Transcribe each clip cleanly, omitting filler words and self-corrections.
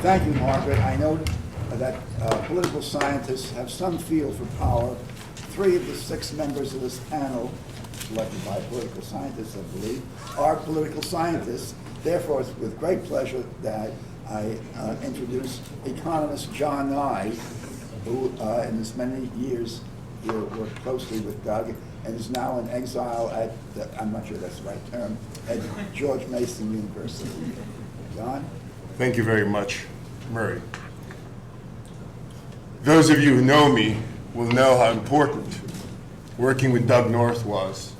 Thank you, Margaret. I note that political scientists have some feel for power. 3 of the 6 members of this panel, selected by political scientists, I believe, are political scientists. Therefore, it's with great pleasure that I introduce economist John Nye, who in his many years here worked closely with Doug and is now in exile at, I'm not sure that's the right term, at George Mason University. John? Thank you very much, Murray. Those of you who know me will know how important working with Doug North was,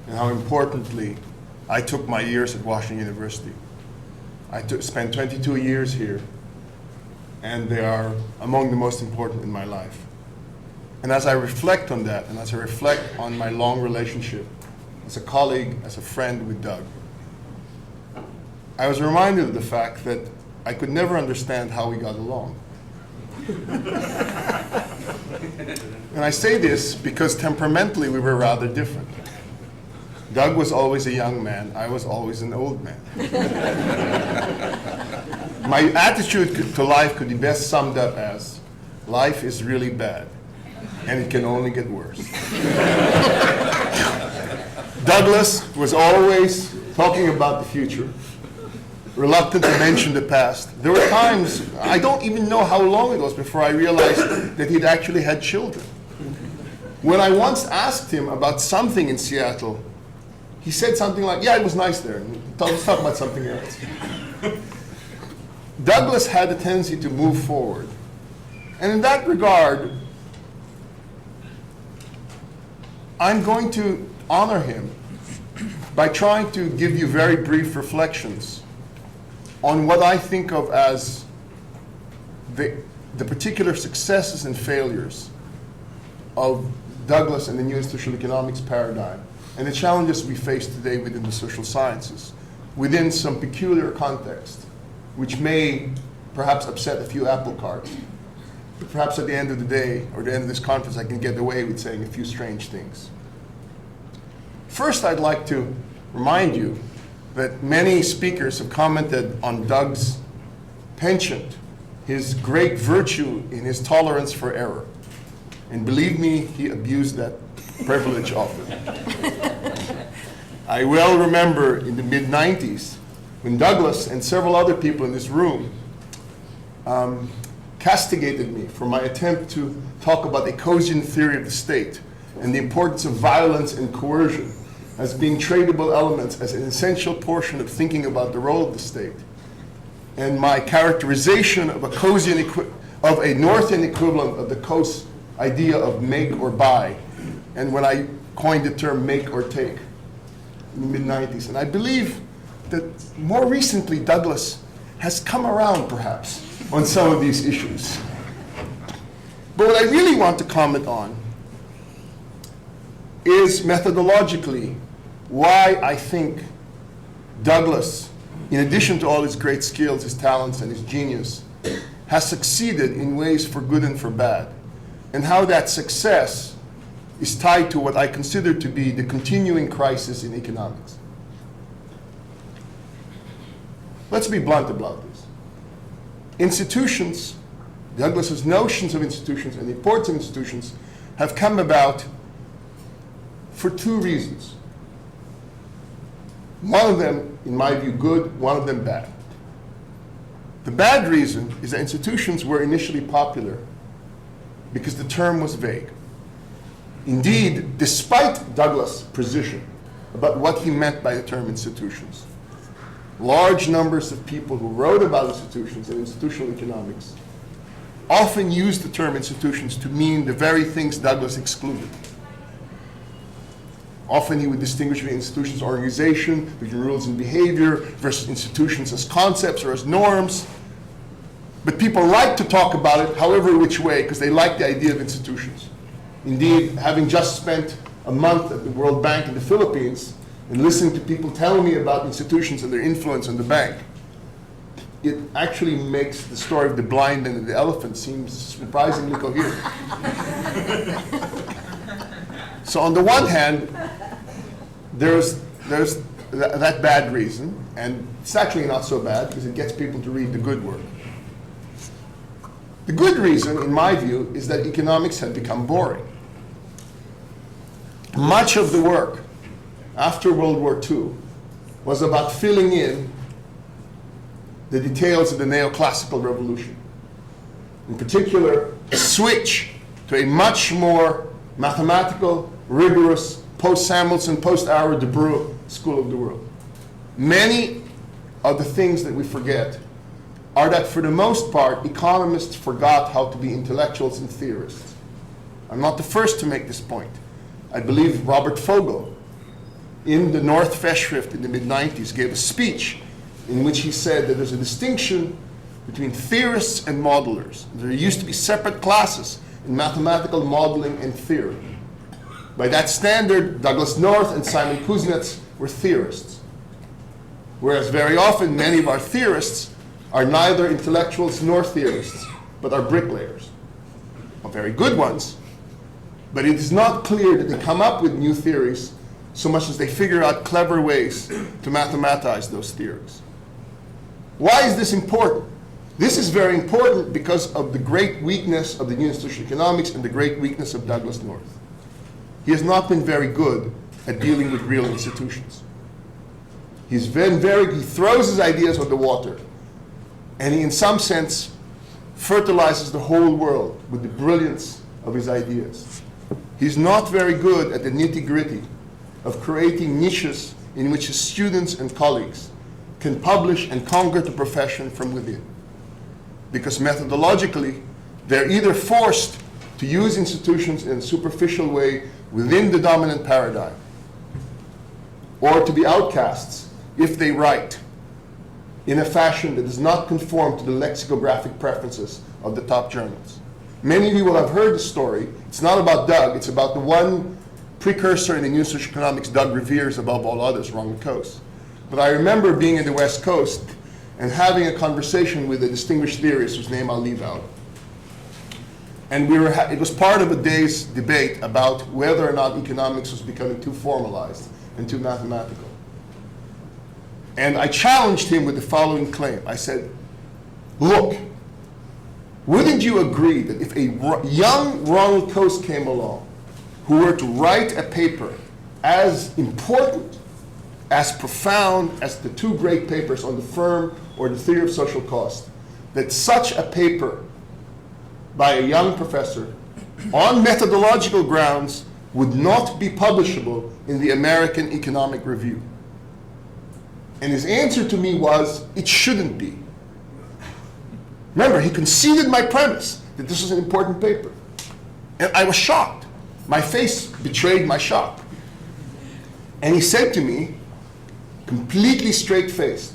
and how importantly I took my years at Washington University. I spent 22 years here, and they are among the most important in my life. And as I reflect on that, and as I reflect on my long relationship as a colleague, as a friend with Doug, I was reminded of the fact that I could never understand how we got along. And I say this because temperamentally we were rather different. Doug was always a young man, I was always an old man. My attitude to life could be best summed up as, life is really bad, and it can only get worse. Douglas was always talking about the future, reluctant to mention the past. There were times, I don't even know how long it was before I realized that he'd actually had children. When I once asked him about something in Seattle, he said something like, yeah, it was nice there. Let's talk about something else. Douglas had a tendency to move forward. And in that regard, I'm going to honor him by trying to give you very brief reflections on what I think of as the particular successes and failures of Douglas and the new institutional economics paradigm, and the challenges we face today within the social sciences, within some peculiar context, which may perhaps upset a few apple carts. But perhaps at the end of the day, or the end of this conference, I can get away with saying a few strange things. First, I'd like to remind you that many speakers have commented on Doug's penchant, his great virtue in his tolerance for error. And believe me, he abused that privilege often. I well remember in the mid-90s when Douglas and several other people in this room castigated me for my attempt to talk about the Ecosian theory of the state and the importance of violence and coercion as being tradable elements, as an essential portion of thinking about the role of the state. And my characterization of a Northian equivalent of the Coase idea of make or buy, and when I coined the term make or take in the mid-90s. And I believe that more recently Douglas has come around perhaps on some of these issues. But what I really want to comment on is methodologically why I think Douglas, in addition to all his great skills, his talents, and his genius, has succeeded in ways for good and for bad, and how that success is tied to what I consider to be the continuing crisis in economics. Let's be blunt about this. Institutions, Douglas's notions of institutions and the importance of institutions have come about for 2 reasons. One of them, in my view, good, one of them bad. The bad reason is that institutions were initially popular because the term was vague. Indeed, despite Douglas' position about what he meant by the term institutions, large numbers of people who wrote about institutions and institutional economics often used the term institutions to mean the very things Douglas excluded. Often he would distinguish between institutions as organization, between rules and behavior, versus institutions as concepts or as norms. But people like to talk about it however which way, because they like the idea of institutions. Indeed, having just spent a month at the World Bank in the Philippines and listening to people tell me about institutions and their influence on the bank, it actually makes the story of the blind and the elephant seem surprisingly coherent. So on the one hand, there's that bad reason, and it's actually not so bad because it gets people to read the good work. The good reason, in my view, is that economics had become boring. Much of the work after World War II was about filling in the details of the neoclassical revolution. In particular, a switch to a much more mathematical, rigorous, post-Samuelson, post-Howard de Brugge school of the world. Many of the things that we forget are that, for the most part, economists forgot how to be intellectuals and theorists. I'm not the first to make this point. I believe Robert Fogel, in the North Festschrift in the mid-90s, gave a speech in which he said that there's a distinction between theorists and modelers. There used to be separate classes in mathematical modeling and theory. By that standard, Douglas North and Simon Kuznets were theorists. Whereas very often, many of our theorists are neither intellectuals nor theorists, but are bricklayers. Well, very good ones, but it is not clear that they come up with new theories so much as they figure out clever ways to mathematize those theories. Why is this important? This is very important because of the great weakness of the new institution of economics and the great weakness of Douglas North. He has not been very good at dealing with real institutions. He throws his ideas on the water, and he, in some sense, fertilizes the whole world with the brilliance of his ideas. He's not very good at the nitty-gritty of creating niches in which his students and colleagues can publish and conquer the profession from within. Because methodologically, they're either forced to use institutions in a superficial way within the dominant paradigm, or to be outcasts if they write in a fashion that does not conform to the lexicographic preferences of the top journals. Many of you will have heard the story. It's not about Doug, it's about the one precursor in the new social economics Doug reveres above all others, Ron Coase. But I remember being in the West Coast and having a conversation with a distinguished theorist whose name I'll leave out. And it was part of a day's debate about whether or not economics was becoming too formalized and too mathematical. And I challenged him with the following claim. I said, look, wouldn't you agree that if a young Ronald Coase came along who were to write a paper as important, as profound as the two great papers on the firm or the theory of social cost, that such a paper by a young professor on methodological grounds would not be publishable in the American Economic Review? And his answer to me was, it shouldn't be. Remember, he conceded my premise that this was an important paper. And I was shocked. My face betrayed my shock. And he said to me, completely straight-faced,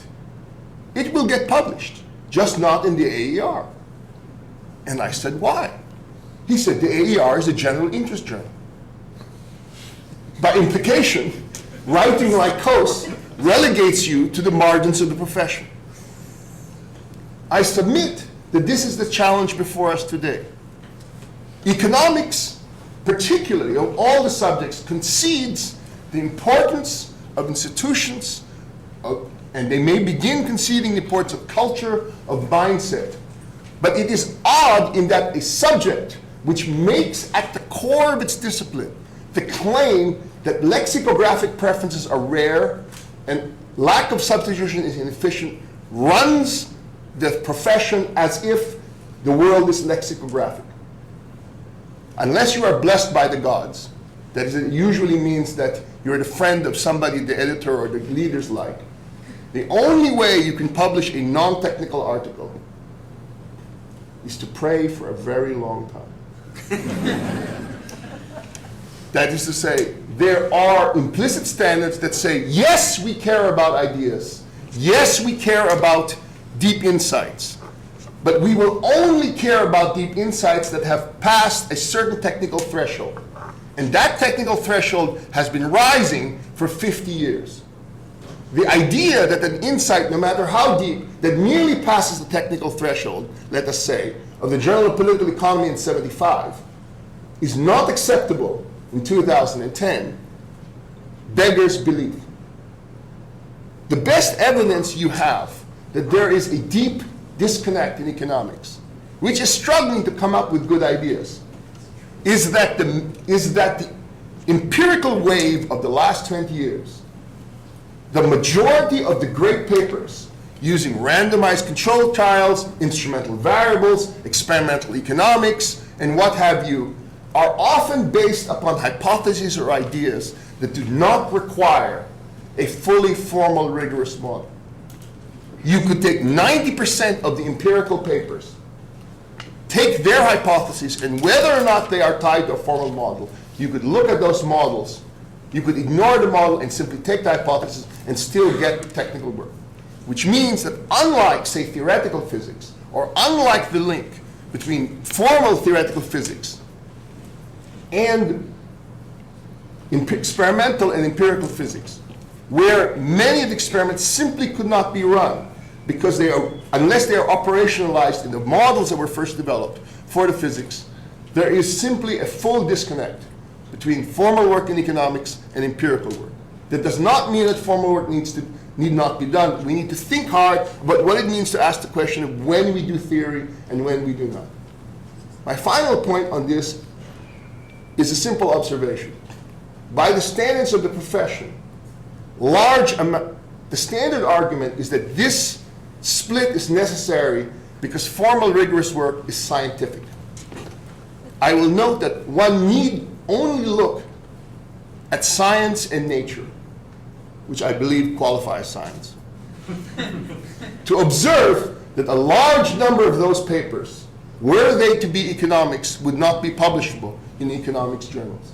it will get published, just not in the AER. And I said, why? He said, the AER is a general interest journal. By implication, writing like Coase relegates you to the margins of the profession. I submit that this is the challenge before us today. Economics, particularly of all the subjects, concedes the importance of institutions, and they may begin conceding the importance of culture, of mindset. But it is odd in that a subject which makes at the core of its discipline the claim that lexicographic preferences are rare and lack of substitution is inefficient runs the profession as if the world is lexicographic. Unless you are blessed by the gods, that is, it usually means that you're the friend of somebody the editor or the leaders like, the only way you can publish a non-technical article is to pray for a very long time. That is to say, there are implicit standards that say, yes, we care about ideas. Yes, we care about deep insights. But we will only care about deep insights that have passed a certain technical threshold. And that technical threshold has been rising for 50 years. The idea that an insight, no matter how deep, that merely passes the technical threshold, let us say, of the Journal of Political Economy in '75, is not acceptable in 2010, beggars belief. The best evidence you have that there is a deep disconnect in economics which is struggling to come up with good ideas, is that the empirical wave of the last 20 years, the majority of the great papers using randomized control trials, instrumental variables, experimental economics, and what have you, are often based upon hypotheses or ideas that do not require a fully formal, rigorous model. You could take 90% of the empirical papers, take their hypotheses, and whether or not they are tied to a formal model, you could look at those models, you could ignore the model and simply take the hypothesis and still get technical work. Which means that unlike, say, theoretical physics, or unlike the link between formal theoretical physics and experimental and empirical physics, where many of the experiments simply could not be run because unless they are operationalized in the models that were first developed for the physics, there is simply a full disconnect between formal work in economics and empirical work. That does not mean that formal work need not be done. We need to think hard about what it means to ask the question of when we do theory and when we do not. My final point on this is a simple observation. By the standards of the profession, the standard argument is that this split is necessary because formal rigorous work is scientific. I will note that one need only look at science and nature, which I believe qualifies science, to observe that a large number of those papers, were they to be economics, would not be publishable in economics journals.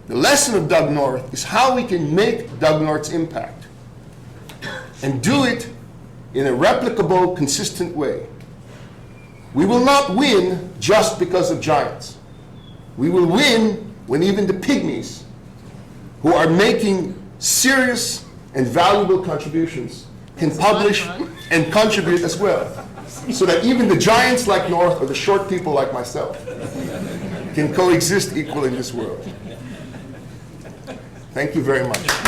The lesson of Doug North is how we can make Doug North's impact and do it in a replicable, consistent way. We will not win just because of giants. We will win when even the pygmies who are making serious and valuable contributions can publish and contribute as well. So that even the giants like North or the short people like myself can coexist equal in this world. Thank you very much.